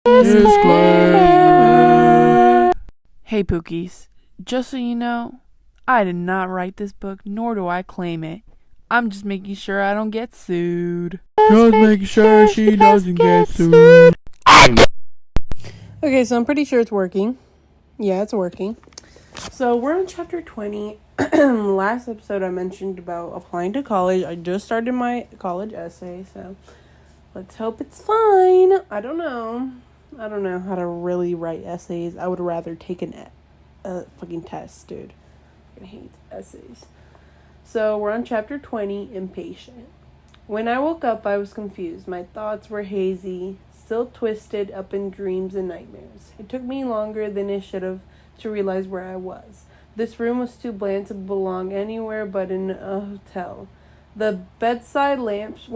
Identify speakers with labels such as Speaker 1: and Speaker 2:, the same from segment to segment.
Speaker 1: Disclaimer. Hey Pookies, just so you know, I did not write this book, nor do I claim it. I'm just making sure I don't get sued.
Speaker 2: Just making sure she doesn't get sued.
Speaker 3: Okay, so I'm pretty sure it's working. Yeah, it's working. So we're on chapter 20. Last episode I mentioned about applying to college. I just started my college essay, so let's hope it's fine. I don't know how to really write essays. I would rather take a fucking test, dude. I hate essays. So we're on chapter 20, Impatient. When I woke up, I was confused. My thoughts were hazy, still twisted up in dreams and nightmares. It took me longer than it should have to realize where I was. This room was too bland to belong anywhere but in a hotel. The bedside lamps,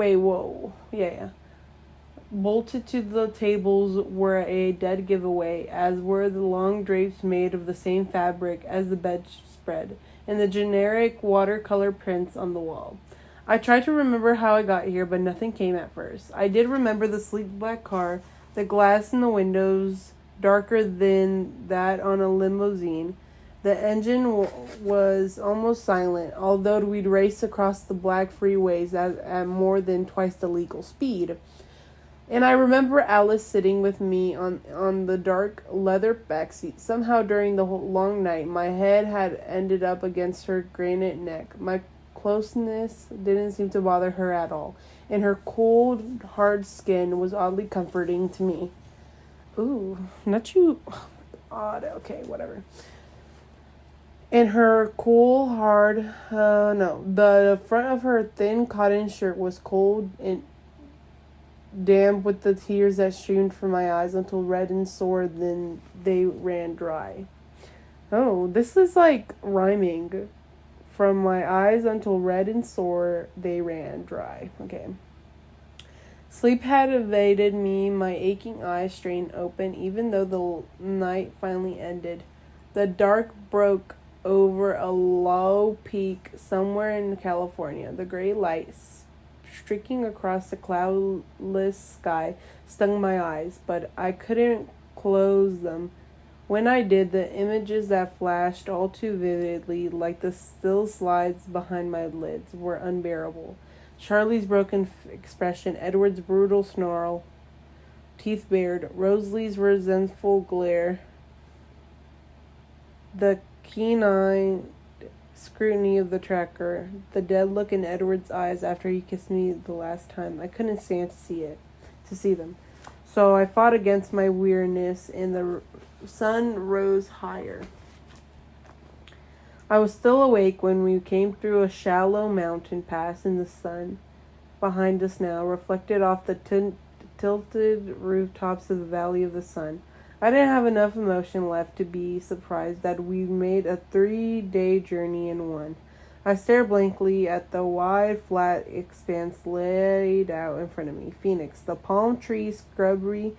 Speaker 3: bolted to the tables were a dead giveaway, as were the long drapes made of the same fabric as the bedspread, and the generic watercolor prints on the wall. I tried to remember how I got here, but nothing came at first. I did remember the sleek black car, the glass in the windows darker than that on a limousine. The engine was almost silent, although we'd raced across the black freeways at more than twice the legal speed. And I remember Alice sitting with me on the dark leather backseat. Somehow during the whole long night, my head had ended up against her granite neck. My closeness didn't seem to bother her at all, and her cold, hard skin was oddly comforting to me. Ooh, not you. Odd. Okay, whatever. And her cool, hard, the front of her thin cotton shirt was cold and damp with the tears that streamed from my eyes until red and sore, then they ran dry. Oh, this is like rhyming. From my eyes until red and sore, they ran dry. Okay. Sleep had evaded me, my aching eyes strained open, even though the night finally ended. The dark broke over a low peak somewhere in California. The gray light streaking across the cloudless sky stung my eyes, but I couldn't close them. When I did, the images that flashed all too vividly, like the still slides behind my lids, were unbearable. Charlie's broken expression, Edward's brutal snarl, teeth bared, Rosalie's resentful glare, the keen-eyed scrutiny of the tracker, the dead look in Edward's eyes after he kissed me the last time. I couldn't stand to see them. So I fought against my weariness, and the sun rose higher. I was still awake when we came through a shallow mountain pass, and the sun behind us now reflected off the tilted rooftops of the Valley of the Sun. I didn't have enough emotion left to be surprised that we made a 3-day journey in one. I stared blankly at the wide, flat expanse laid out in front of me. Phoenix, the palm tree, scrubbery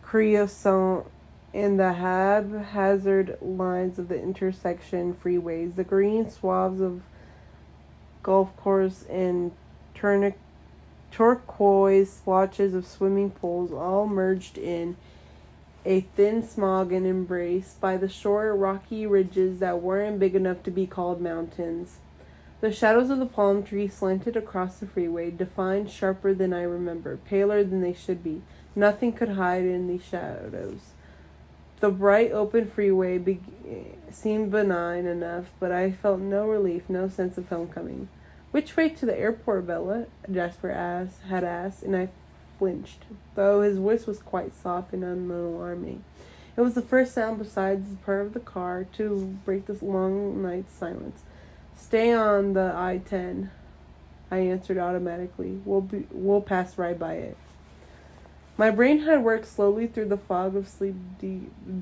Speaker 3: creosote, and the haphazard lines of the intersection freeways, the green swaths of golf course and turquoise splotches of swimming pools, all merged in a thin smog and embraced by the short, rocky ridges that weren't big enough to be called mountains. The shadows of the palm trees slanted across the freeway, defined sharper than I remembered, paler than they should be. Nothing could hide in these shadows. The bright open freeway seemed benign enough, but I felt no relief, no sense of homecoming. "Which way to the airport, Bella?" Jasper had asked, and I flinched, though his voice was quite soft and unalarming. It was the first sound besides the purr of the car to break this long night's silence. "Stay on the I-10, I answered automatically. We'll pass right by it. My brain had worked slowly through the fog of sleep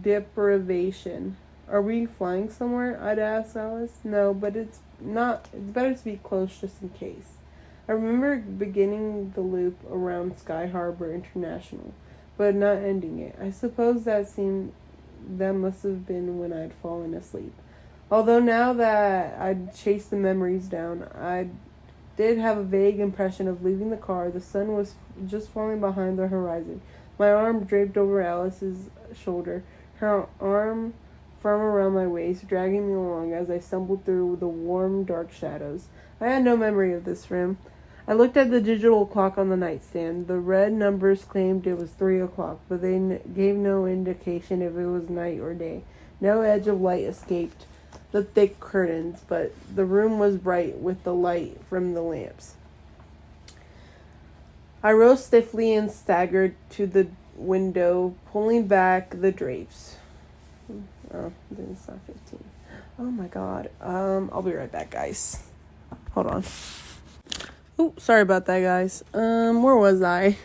Speaker 3: deprivation. "Are we flying somewhere?" I'd asked Alice. "No, but it's better to be close just in case." I remember beginning the loop around Sky Harbor International, but not ending it. I suppose that must have been when I'd fallen asleep. Although now that I'd chased the memories down, I did have a vague impression of leaving the car. The sun was just falling behind the horizon. My arm draped over Alice's shoulder, her arm firm around my waist, dragging me along as I stumbled through the warm, dark shadows. I had no memory of this room. I looked at the digital clock on the nightstand. The red numbers claimed it was 3 o'clock, but they gave no indication if it was night or day. No edge of light escaped the thick curtains, but the room was bright with the light from the lamps. I rose stiffly and staggered to the window, pulling back the drapes. Oh, it's not 15. Oh my god. I'll be right back, guys. Hold on. Oh, sorry about that, guys. Where was I?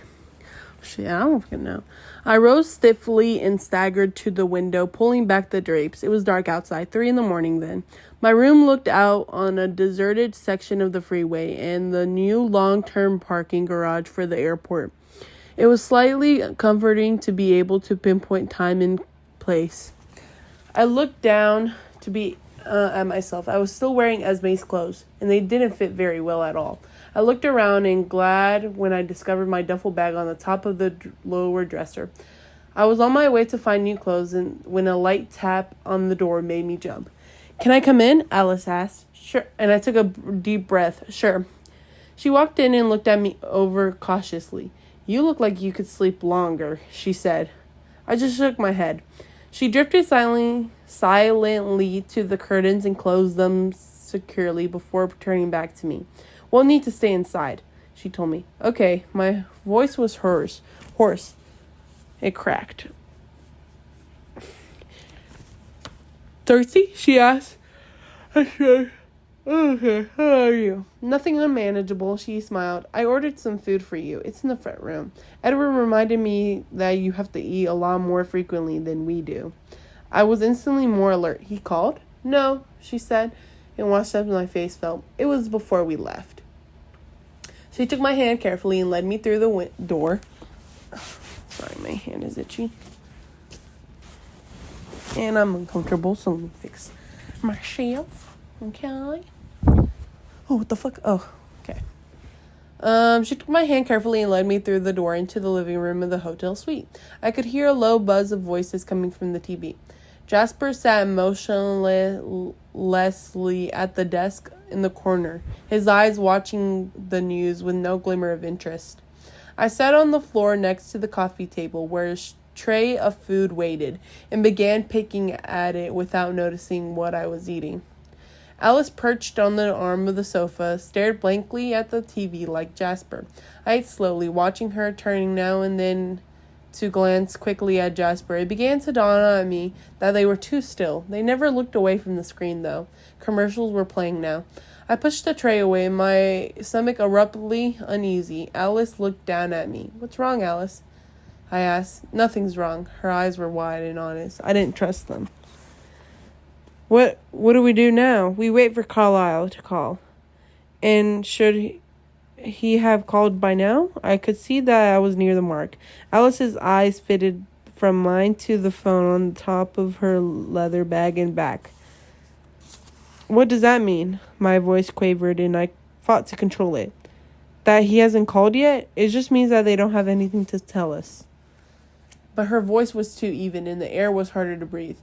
Speaker 3: Shit, I don't fucking know. I rose stiffly and staggered to the window, pulling back the drapes. It was dark outside, 3 a.m. then. My room looked out on a deserted section of the freeway and the new long-term parking garage for the airport. It was slightly comforting to be able to pinpoint time and place. I looked down to be at myself. I was still wearing Esme's clothes, and they didn't fit very well at all. I looked around and glad when I discovered my duffel bag on the top of the lower dresser. I was on my way to find new clothes and when a light tap on the door made me jump. "Can I come in?" Alice asked. "Sure." And I took a deep breath. "Sure." She walked in and looked at me over cautiously. "You look like you could sleep longer," she said. I just shook my head. She drifted silently to the curtains and closed them securely before turning back to me. "We'll need to stay inside," she told me. "Okay." My voice was hoarse. It cracked. "Thirsty?" she asked. I said, "Okay, how are you?" "Nothing unmanageable," she smiled. "I ordered some food for you. It's in the front room. Edward reminded me that you have to eat a lot more frequently than we do." I was instantly more alert. "He called?" "No," she said, and washed up my face felt. "It was before we left." She took my hand carefully and led me through the door. Sorry, my hand is itchy. And I'm uncomfortable, so let me fix myself. Okay. Oh, what the fuck? Oh, okay. She took my hand carefully and led me through the door into the living room of the hotel suite. I could hear a low buzz of voices coming from the TV. Jasper sat motionlessly at the desk in the corner, his eyes watching the news with no glimmer of interest. I sat on the floor next to the coffee table where a tray of food waited and began picking at it without noticing what I was eating. Alice, perched on the arm of the sofa, stared blankly at the TV like Jasper. I ate slowly, watching her, turning now and then to glance quickly at Jasper. It began to dawn on me that they were too still. They never looked away from the screen, though. Commercials were playing now. I pushed the tray away, my stomach abruptly uneasy. Alice looked down at me. "What's wrong, Alice?" I asked. "Nothing's wrong." Her eyes were wide and honest. I didn't trust them. What do we do now?" "We wait for Carlisle to call." "And should he have called by now?" I could see that I was near the mark. Alice's eyes fitted from mine to the phone on the top of her leather bag and back. "What does that mean?" My voice quavered and I fought to control it. "That he hasn't called yet? It just means that they don't have anything to tell us." But her voice was too even and the air was harder to breathe.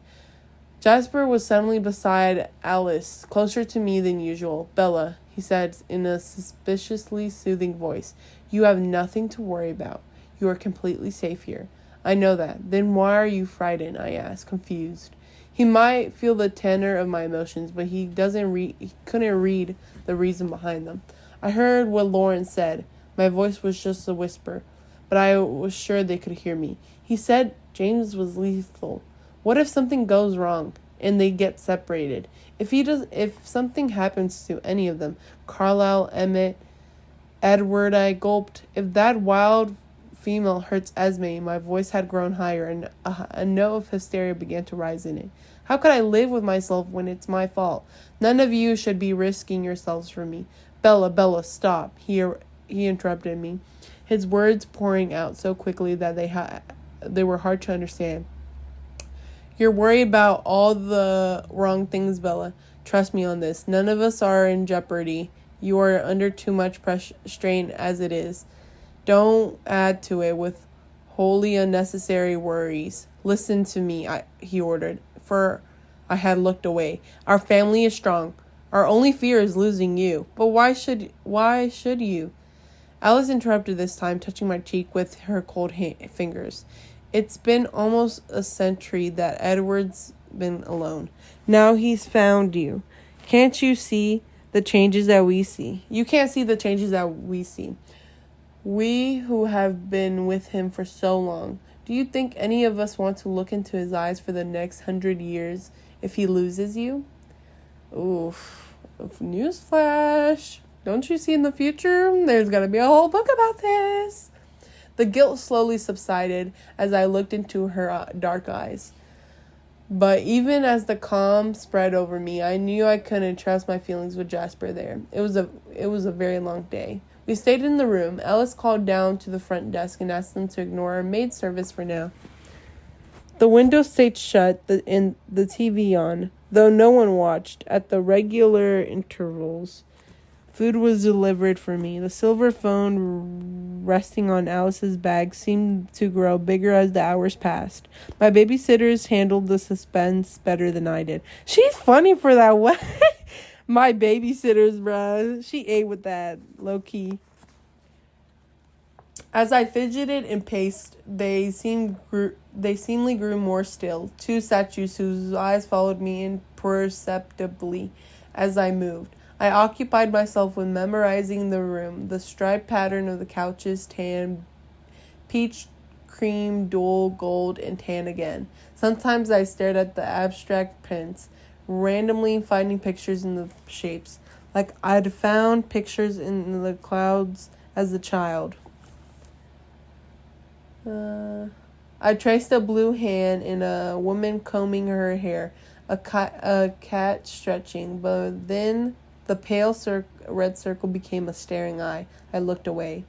Speaker 3: Jasper was suddenly beside Alice, closer to me than usual. "Bella," he said in a suspiciously soothing voice, "you have nothing to worry about. You are completely safe here." "I know that." "Then why are you frightened?" I asked, confused. He might feel the tenor of my emotions, but he couldn't read the reason behind them. I heard what Lauren said. My voice was just a whisper, but I was sure they could hear me. He said James was lethal. What if something goes wrong and they get separated? If something happens to any of them, Carlisle, Emmett, Edward, I gulped. If that wild female hurts Esme, my voice had grown higher and a note of hysteria began to rise in it. How could I live with myself when it's my fault? None of you should be risking yourselves for me. Bella, stop. He interrupted me, his words pouring out so quickly that they were hard to understand. "You're worried about all the wrong things, Bella. Trust me on this. None of us are in jeopardy. You are under too much strain as it is. Don't add to it with wholly unnecessary worries. Listen to me, he ordered, for I had looked away. Our family is strong. Our only fear is losing you. But why should you? Alice interrupted this time, touching my cheek with her cold fingers. It's been almost a century that Edward's been alone. Now he's found you. Can't you see the changes that we see? You can't see the changes that we see. We who have been with him for so long. Do you think any of us want to look into his eyes for the next 100 years if he loses you? Oof. Newsflash. Don't you see in the future? There's going to be a whole book about this. The guilt slowly subsided as I looked into her dark eyes. But even as the calm spread over me, I knew I couldn't trust my feelings with Jasper there. It was a very long day. We stayed in the room. Alice called down to the front desk and asked them to ignore our maid service for now. The window stayed shut and the TV on, though no one watched. At the regular intervals, food was delivered for me. The silver phone resting on Alice's bag seemed to grow bigger as the hours passed. My babysitters handled the suspense better than I did. She's funny for that way. My babysitters, bruh. She ate with that, low-key. As I fidgeted and paced, they seemingly grew more still. Two statues whose eyes followed me imperceptibly as I moved. I occupied myself with memorizing the room, the striped pattern of the couches, tan, peach, cream, dual, gold, and tan again. Sometimes I stared at the abstract prints, randomly finding pictures in the shapes, like I'd found pictures in the clouds as a child. I traced a blue hand in a woman combing her hair, a cat stretching, but then the pale red circle became a staring eye. I looked away.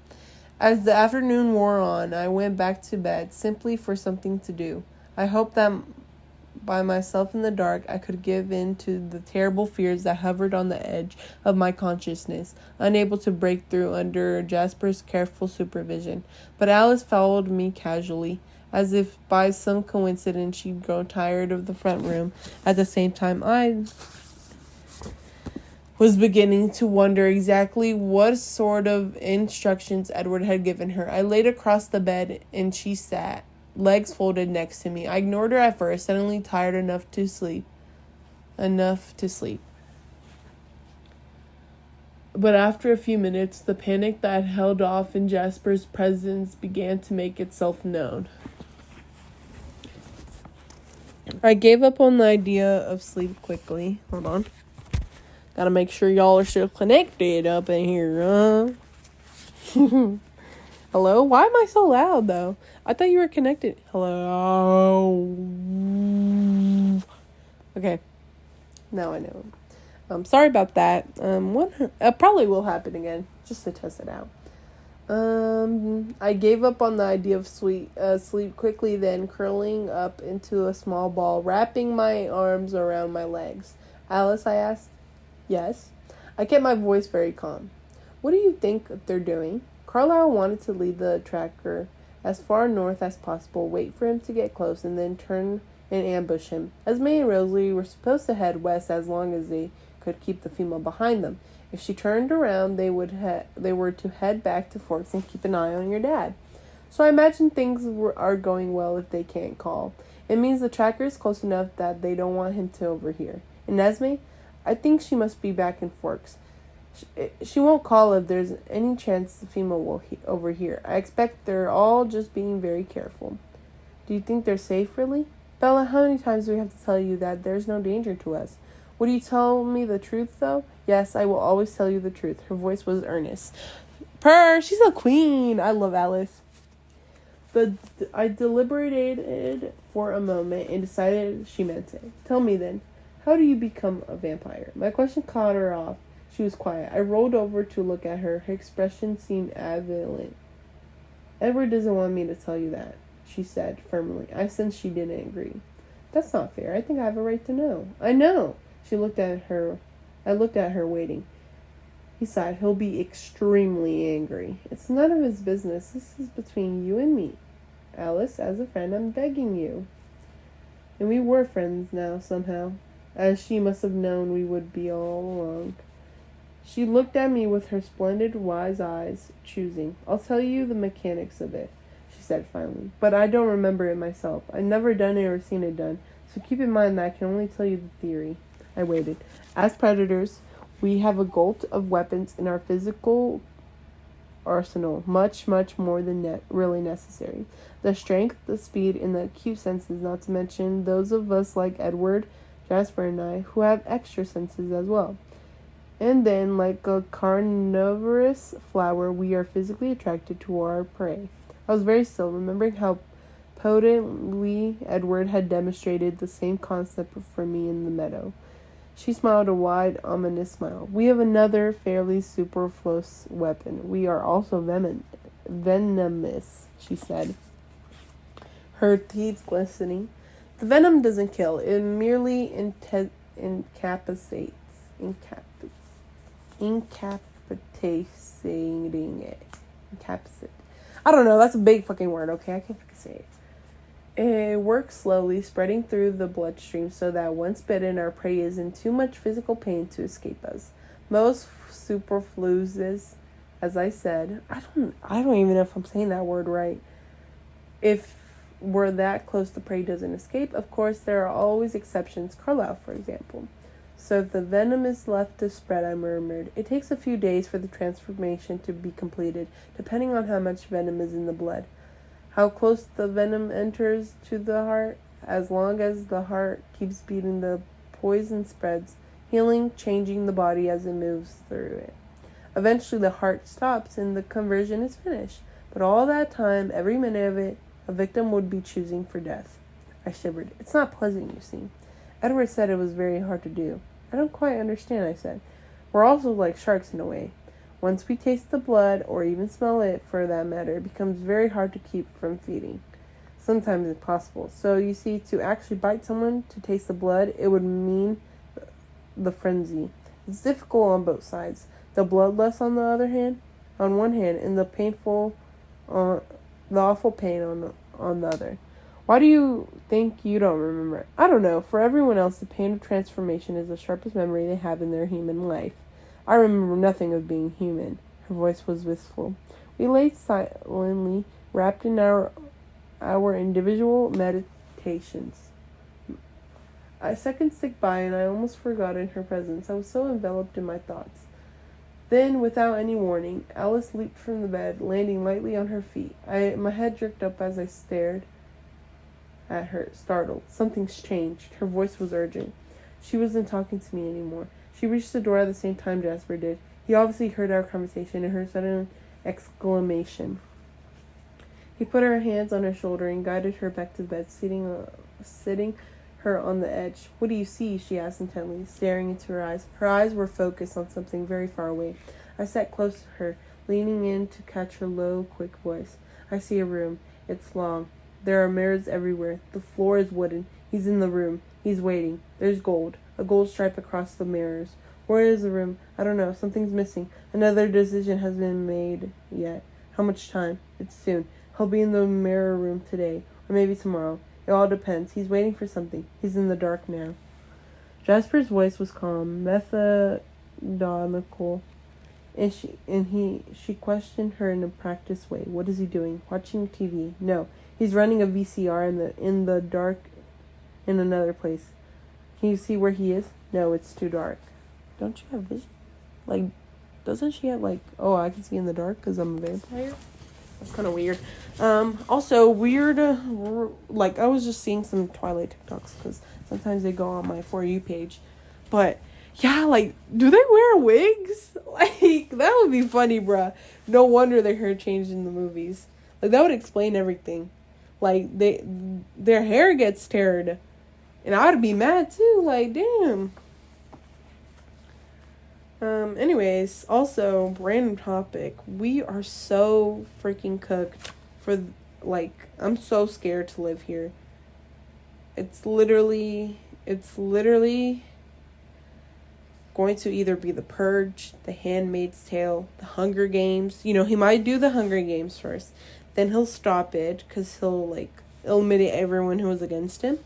Speaker 3: As the afternoon wore on, I went back to bed, simply for something to do. I hoped that by myself in the dark, I could give in to the terrible fears that hovered on the edge of my consciousness, unable to break through under Jasper's careful supervision. But Alice followed me casually, as if by some coincidence she'd grown tired of the front room. At the same time, I was beginning to wonder exactly what sort of instructions Edward had given her. I laid across the bed, and she sat, legs folded next to me. I ignored her at first, suddenly tired enough to sleep. But after a few minutes, the panic that held off in Jasper's presence began to make itself known. I gave up on the idea of sleep quickly. Hold on. Gotta make sure y'all are still connected up in here, Hello? Why am I so loud, though? I thought you were connected. Hello? Okay. Now I know. Sorry about that. Probably will happen again, just to test it out. I gave up on the idea of sleep quickly, then curling up into a small ball, wrapping my arms around my legs. Alice, I asked. Yes. I kept my voice very calm. What do you think they're doing? Carlisle wanted to lead the tracker as far north as possible, wait for him to get close, and then turn and ambush him. Esme and Rosalie were supposed to head west as long as they could keep the female behind them. If she turned around, they were to head back to Forks and keep an eye on your dad. So I imagine things are going well if they can't call. It means the tracker is close enough that they don't want him to overhear. And Esme, I think she must be back in Forks. She won't call if there's any chance the female will overhear. I expect they're all just being very careful. Do you think they're safe, really? Bella, how many times do we have to tell you that there's no danger to us? Would you tell me the truth, though? Yes, I will always tell you the truth. Her voice was earnest. Purr, she's a queen. I love Alice. But I deliberated for a moment and decided she meant it. Tell me then, how do you become a vampire? My question caught her off. She was quiet. I rolled over to look at her. Her expression seemed ambivalent. Edward doesn't want me to tell you that, she said firmly. I sensed she didn't agree. That's not fair. I think I have a right to know. I know. I looked at her, waiting. He sighed. He'll be extremely angry. It's none of his business. This is between you and me. Alice, as a friend, I'm begging you. And we were friends now, somehow, as she must have known we would be all along. She looked at me with her splendid, wise eyes, choosing. I'll tell you the mechanics of it, she said finally. But I don't remember it myself. I've never done it or seen it done, so keep in mind that I can only tell you the theory. I waited. As predators, we have a glut of weapons in our physical arsenal, much, much more than really necessary. The strength, the speed, and the acute senses, not to mention those of us like Edward, Jasper, and I, who have extra senses as well. And then, like a carnivorous flower, we are physically attracted to our prey. I was very still, remembering how potently Edward had demonstrated the same concept for me in the meadow. She smiled a wide, ominous smile. We have another fairly superfluous weapon. We are also venomous, she said, her teeth glistening. The venom doesn't kill. It merely incapacitating it. Incapacitate. I don't know. That's a big fucking word, okay? I can't fucking say it. It works slowly, spreading through the bloodstream so that once bitten, our prey is in too much physical pain to escape us. Most superfluous, as I said, I don't even know if I'm saying that word right. If we're that close, the prey doesn't escape. Of course, there are always exceptions. Carlisle, for example. So if the venom is left to spread, I murmured, it takes a few days for the transformation to be completed, depending on how much venom is in the blood. How close the venom enters to the heart. As long as the heart keeps beating, the poison spreads, healing, changing the body as it moves through it. Eventually the heart stops and the conversion is finished. But all that time, every minute of it, a victim would be choosing for death. I shivered. It's not pleasant, you see. Edward said it was very hard to do. I don't quite understand, I said. We're also like sharks in a way. Once we taste the blood, or even smell it for that matter, it becomes very hard to keep from feeding. Sometimes impossible. So you see, to actually bite someone, to taste the blood, it would mean the frenzy. It's difficult on both sides. The bloodlust on one hand, and the awful pain on the other. Why do you think you don't remember? I don't know. For everyone else, the pain of transformation is the sharpest memory they have in their human life. I remember nothing of being human. Her voice was wistful. We lay silently, wrapped in our individual meditations. Seconds ticked by, and I almost forgot in her presence. I was so enveloped in my thoughts. Then, without any warning, Alice leaped from the bed, landing lightly on her feet. My head jerked up as I stared at her, startled. Something's changed. Her voice was urgent. She wasn't talking to me anymore. She reached the door at the same time Jasper did. He obviously heard our conversation and heard a sudden exclamation. He put her hands on her shoulder and guided her back to the bed, sitting her on the edge. What do you see? She asked intently, staring into her eyes. Her eyes were focused on something very far away. I sat close to her, leaning in to catch her low, quick voice. I see a room. It's long. There are mirrors everywhere. The floor is wooden. He's in the room. He's waiting. There's gold. A gold stripe across the mirrors. Where is the room? I don't know. Something's missing. Another decision has been made yet. How much time? It's soon. He'll be in the mirror room today. Or maybe tomorrow. It all depends. He's waiting for something. He's in the dark now. Jasper's voice was calm, methodical, and she questioned her in a practiced way. What is he doing? Watching TV? No. He's running a VCR in the dark in another place. Can you see where he is? No, it's too dark. Don't you have vision? Like, doesn't she have oh, I can see in the dark because I'm a vampire? That's kind of weird. Also weird, I was just seeing some Twilight TikToks because sometimes they go on my For You page. But, yeah, do they wear wigs? That would be funny, bruh. No wonder their hair changed in the movies. That would explain everything. Their hair gets teared. And I would be mad, too. damn. Anyways, also, random topic. We are so freaking cooked for, I'm so scared to live here. It's literally going to either be The Purge, The Handmaid's Tale, The Hunger Games. He might do The Hunger Games first. Then he'll stop it because he'll, like, eliminate everyone who was against him.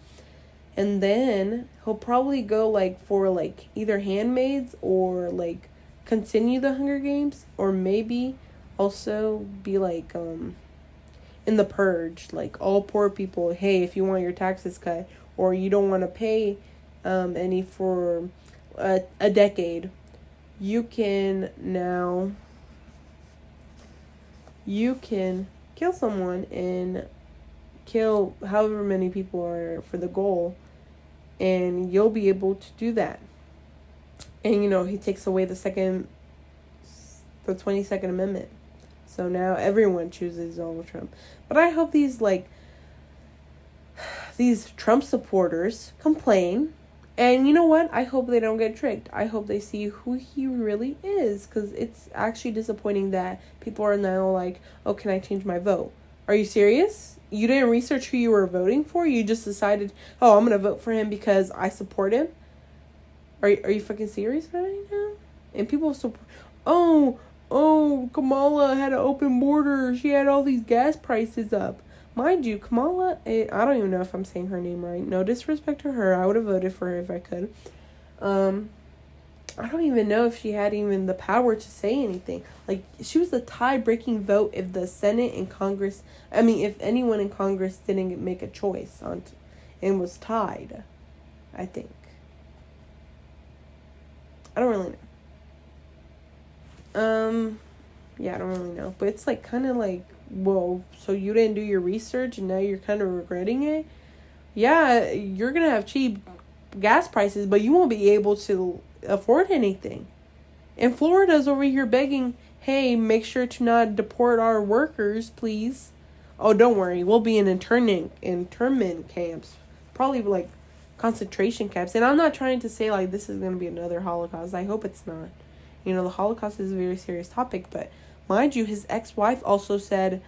Speaker 3: And then he'll probably go, like, for, like, either handmaids or, like, continue the Hunger Games. Or maybe also be, like, in the purge. Like, all poor people, hey, if you want your taxes cut or you don't want to pay any for a decade, you can kill someone and kill however many people are for the goal, and you'll be able to do that. And, you know, he takes away the 22nd Amendment. So now everyone chooses Donald Trump. But I hope these Trump supporters complain. And you know what? I hope they don't get tricked. I hope they see who he really is. Because it's actually disappointing that people are now like, oh, can I change my vote? Are you serious? You didn't research who you were voting for? You just decided, oh, I'm going to vote for him because I support him? Are you fucking serious right now? And people support, oh, Kamala had an open border. She had all these gas prices up. Mind you, Kamala, I don't even know if I'm saying her name right. No disrespect to her. I would have voted for her if I could. I don't even know if she had even the power to say anything. Like, she was the tie-breaking vote if the Senate and Congress, if anyone in Congress didn't make a choice and was tied, I think. I don't really know. Yeah, I don't really know. But it's, like, kind of like, whoa, so you didn't do your research and now you're kind of regretting it? Yeah, you're going to have cheap gas prices, but you won't be able to afford anything. And Florida's over here begging, hey, make sure to not deport our workers, please. Oh, don't worry. We'll be in internment camps. Probably, like, concentration camps. And I'm not trying to say, like, this is going to be another Holocaust. I hope it's not. You know, the Holocaust is a very serious topic, but mind you, his ex-wife also said,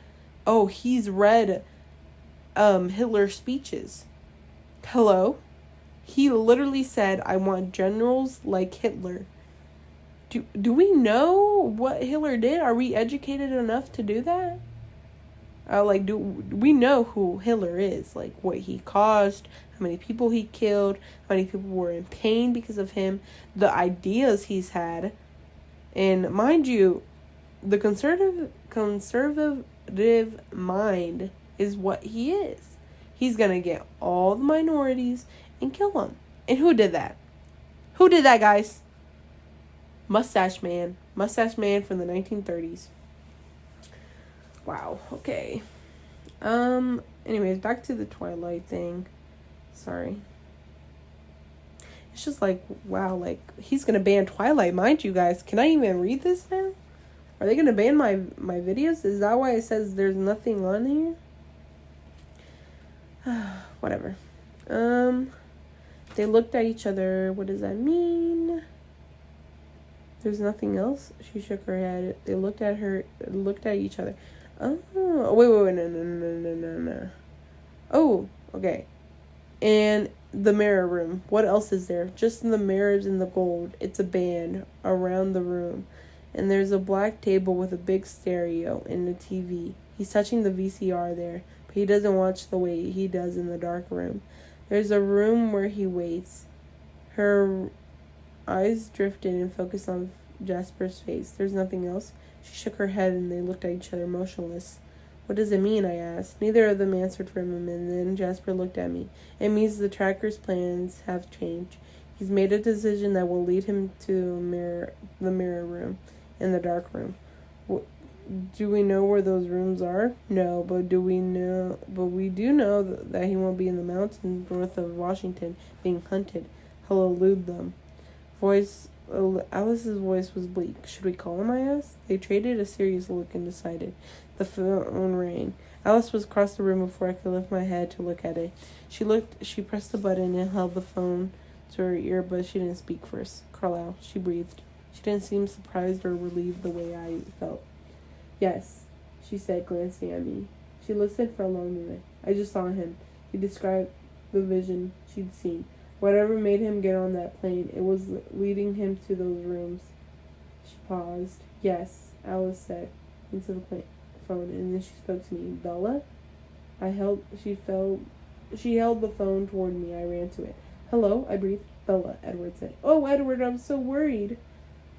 Speaker 3: oh, he's read Hitler's speeches. Hello? He literally said, I want generals like Hitler. Do we know what Hitler did? Are we educated enough to do that? Do we know who Hitler is? Like, what he caused, how many people he killed, how many people were in pain because of him, the ideas he's had. And mind you, the conservative mind is what he is. He's going to get all the minorities and kill them. And who did that? Who did that, guys? Mustache Man. Mustache Man from the 1930s. Wow, okay. Anyways, back to the Twilight thing. Sorry. It's just like, wow, like, he's gonna ban Twilight, mind you guys. Can I even read this now? Are they gonna ban my videos? Is that why it says there's nothing on here? Whatever. They looked at each other. What does that mean? There's nothing else? She shook her head. They looked at each other. Oh, wait, no. Oh, okay. And the mirror room. What else is there? Just the mirrors and the gold. It's a band around the room. And there's a black table with a big stereo and a TV. He's touching the VCR there, but he doesn't watch the way he does in the dark room. There's a room where he waits. Her eyes drifted and focused on Jasper's face. There's nothing else. She shook her head and they looked at each other motionless. What does it mean? I asked. Neither of them answered for him, and then Jasper looked at me. It means the tracker's plans have changed. He's made a decision that will lead him to the mirror room and the dark room. Do we know where those rooms are? No, but we do know that he won't be in the mountains north of Washington being hunted. He'll elude them. Alice's voice was bleak. Should we call him? I asked. They traded a serious look and decided. The phone rang. Alice was across the room before I could lift my head to look at it. She pressed the button and held the phone to her ear, but she didn't speak first. Carlisle, she breathed. She didn't seem surprised or relieved the way I felt. Yes, she said, glancing at me. She listened for a long minute. I just saw him. He described the vision she'd seen. Whatever made him get on that plane, it was leading him to those rooms. She paused. Yes, Alice said. Into the phone, and then she spoke to me. Bella? She held the phone toward me. I ran to it. Hello, I breathed. Bella, Edward said. Oh, Edward, I'm so worried.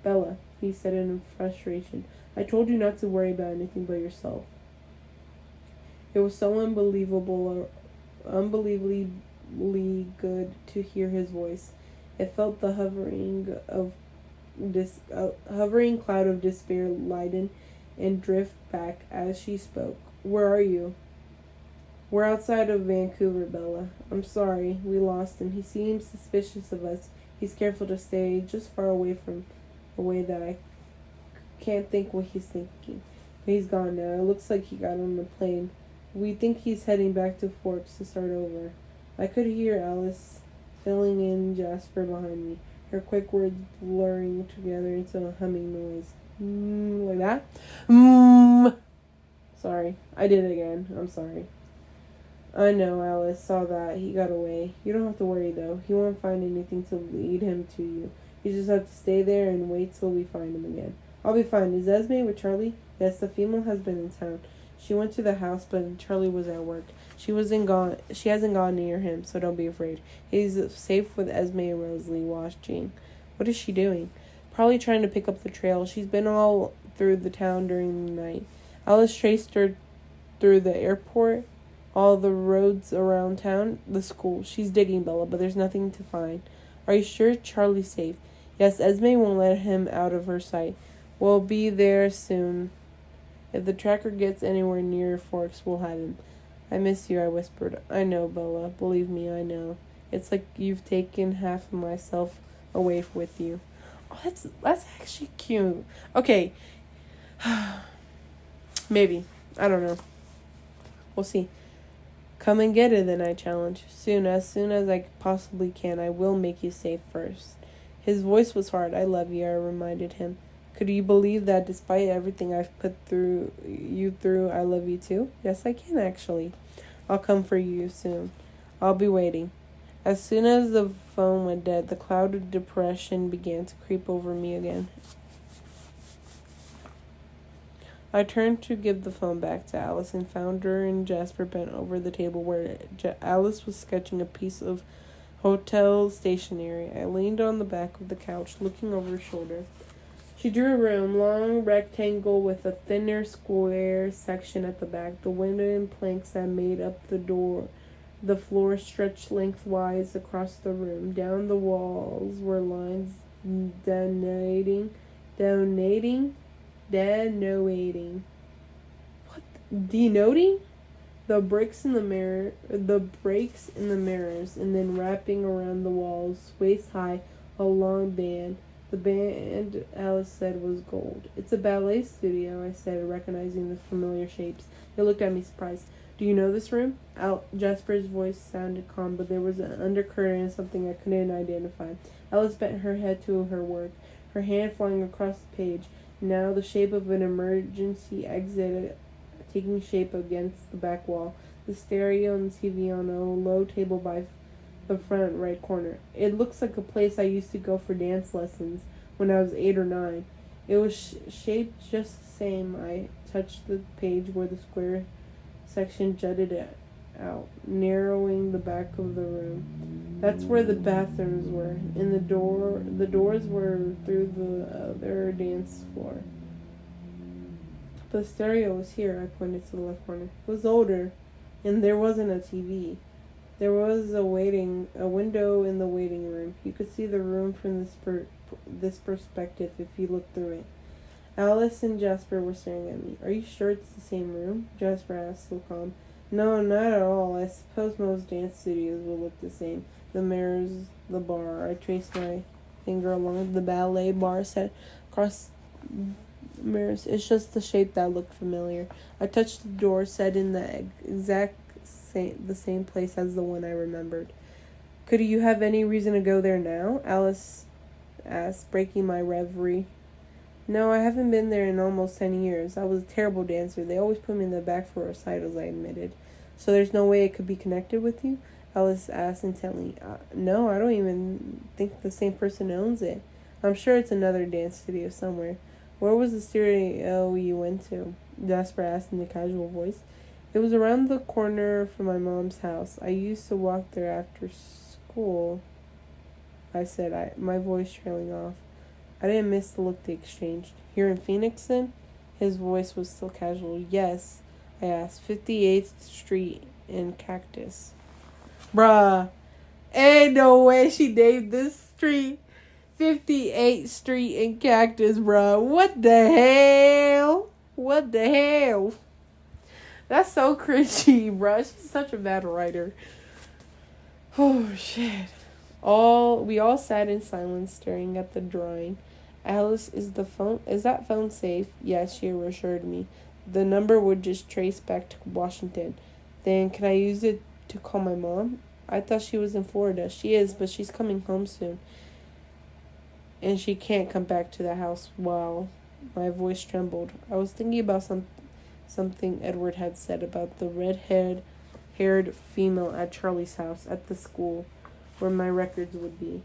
Speaker 3: Bella, he said in frustration. I told you not to worry about anything but yourself. It was so unbelievably good to hear his voice. It felt the hovering cloud of despair lighten and drift back as she spoke. Where are you? We're outside of Vancouver, Bella. I'm sorry, we lost him. He seems suspicious of us. He's careful to stay just far away that I can't think what he's thinking. But he's gone now. It looks like he got on the plane. We think he's heading back to Forks to start over. I could hear Alice filling in Jasper behind me, her quick words blurring together into a humming noise. Like that? Sorry, I did it again. I'm sorry. I know, Alice saw that. He got away. You don't have to worry, though. He won't find anything to lead him to you. You just have to stay there and wait till we find him again. I'll be fine. Is Esme with Charlie? Yes, the female has been in town. She went to the house, but Charlie was at work. She hasn't gone near him, so don't be afraid. He's safe with Esme and Rosalie watching. What is she doing? Probably trying to pick up the trail. She's been all through the town during the night. Alice traced her through the airport, all the roads around town, the school. She's digging, Bella, but there's nothing to find. Are you sure Charlie's safe? Yes, Esme won't let him out of her sight. We'll be there soon. If the tracker gets anywhere near Forks, we'll have him. I miss you, I whispered. I know, Bella. Believe me, I know. It's like you've taken half of myself away with you. Oh, that's actually cute. Okay. Maybe. I don't know. We'll see. Come and get it, then I challenged. As soon as I possibly can, I will make you safe first. His voice was hard. I love you, I reminded him. Could you believe that despite everything I've put you through, I love you too? Yes, I can, actually. I'll come for you soon. I'll be waiting. As soon as the phone went dead, the cloud of depression began to creep over me again. I turned to give the phone back to Alice and found her and Jasper bent over the table where Alice was sketching a piece of hotel stationery. I leaned on the back of the couch, looking over her shoulder. She drew a room, long rectangle with a thinner square section at the back. The wooden planks that made up the floor stretched lengthwise across the room. Down the walls were lines denoting the breaks in the mirrors, and then wrapping around the walls, waist high, a long band. The band, Alice said, was gold. It's a ballet studio, I said, recognizing the familiar shapes. They looked at me surprised. Do you know this room? Jasper's voice sounded calm, but there was an undercurrent and something I couldn't identify. Alice bent her head to her work, her hand flying across the page. Now the shape of an emergency exit taking shape against the back wall. The stereo and TV on a low table by the front right corner. It looks like a place I used to go for dance lessons when I was 8 or 9. It was shaped just the same. I touched the page where the square section jutted out, narrowing the back of the room. That's where the bathrooms were, and the doors were through the other dance floor. The stereo was here. I pointed to the left corner. It was older, and there wasn't a TV. There was a window in the waiting room. You could see the room from this perspective if you looked through it. Alice and Jasper were staring at me. Are you sure it's the same room? Jasper asked, so calm. No, not at all. I suppose most dance studios will look the same. The mirrors, the bar. I traced my finger along the ballet bar set across mirrors. It's just the shape that looked familiar. I touched the door, set in the same place as the one I remembered. Could you have any reason to go there now? Alice asked, breaking my reverie. No, I haven't been there in almost 10 years. I was a terrible dancer. They always put me in the back for recitals, I admitted. So there's no way it could be connected with you? Alice asked intently. No, I don't even think the same person owns it. I'm sure it's another dance studio somewhere. Where was the studio you went to? Jasper asked in a casual voice. It was around the corner from my mom's house. I used to walk there after school, I said, my voice trailing off. I didn't miss the look they exchanged. Here in Phoenix, then? His voice was still casual. Yes, I asked. 58th Street and Cactus. Bruh, ain't no way she named this street 58th Street and Cactus, bruh. What the hell? What the hell? That's so cringy, bruh. She's such a bad writer. Oh, shit. We all sat in silence, staring at the drawing. Alice, is that phone safe? Yes, she assured me. The number would just trace back to Washington. Then can I use it to call my mom? I thought she was in Florida. She is, but she's coming home soon. And she can't come back to the house. Wow. My voice trembled. I was thinking about something Edward had said about the red-haired female at Charlie's house, at the school, where my records would be.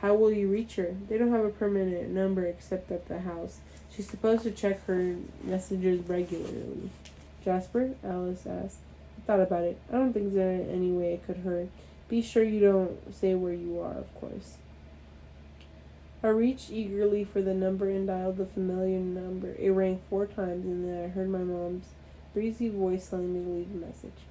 Speaker 3: How will you reach her? They don't have a permanent number except at the house. She's supposed to check her messages regularly. Jasper? Alice asked. I thought about it. I don't think there's any way it could hurt. Be sure you don't say where you are, of course. I reached eagerly for the number and dialed the familiar number. It rang 4 times, and then I heard my mom's breezy voice telling me to leave a message.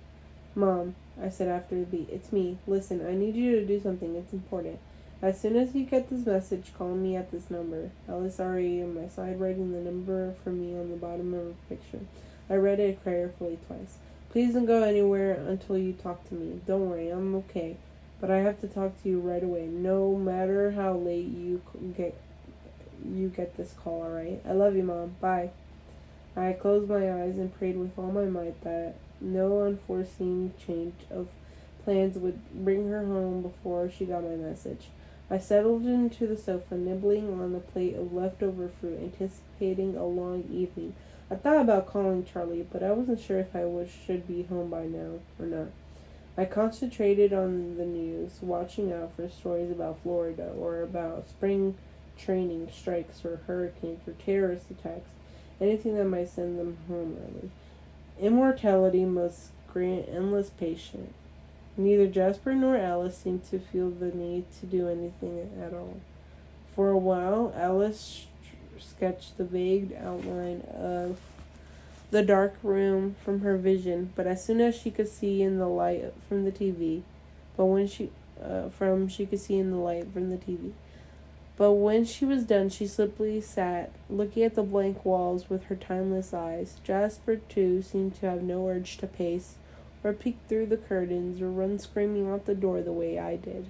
Speaker 3: Mom, I said after the beat, it's me. Listen, I need you to do something. It's important. As soon as you get this message, call me at this number. Alice already on my side, writing the number for me on the bottom of her picture. I read it carefully twice. Please don't go anywhere until you talk to me. Don't worry, I'm okay. But I have to talk to you right away, no matter how late you get this call, alright? I love you, Mom. Bye. I closed my eyes and prayed with all my might that no unforeseen change of plans would bring her home before she got my message. I settled into the sofa, nibbling on a plate of leftover fruit, anticipating a long evening. I thought about calling Charlie, but I wasn't sure if I should be home by now or not. I concentrated on the news, watching out for stories about Florida or about spring training strikes or hurricanes or terrorist attacks, anything that might send them home early. Immortality must grant endless patience. Neither Jasper nor Alice seemed to feel the need to do anything at all. For a while, Alice sketched the vague outline of the dark room from her vision, but as soon as she could see in the light from the TV, but when she was done, she simply sat, looking at the blank walls with her timeless eyes. Jasper, too, seemed to have no urge to pace, or peek through the curtains, or run screaming out the door the way I did.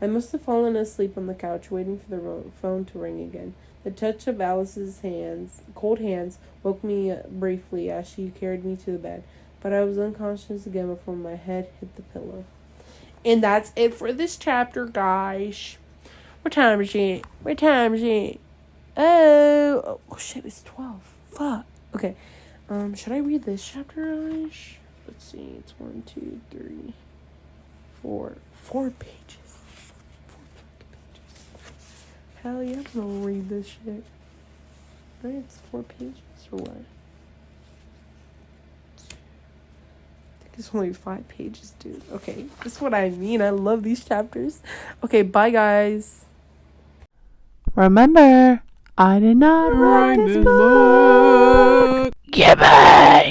Speaker 3: I must have fallen asleep on the couch, waiting for the phone to ring again. The touch of Alice's cold hands, woke me briefly as she carried me to the bed, but I was unconscious again before my head hit the pillow. And that's it for this chapter, guys. What time is it? Oh shit, it's 12. Fuck. Okay. Should I read this chapter, guys? Let's see. It's 1, 2, 3, 4. 4 pages. 4 pages. Hell yeah, I'm gonna read this shit. Right? It's 4 pages or what? I think it's only 5 pages, dude. Okay, that's what I mean. I love these chapters. Okay, bye, guys.
Speaker 1: Remember, I did not write this book.
Speaker 2: Goodbye.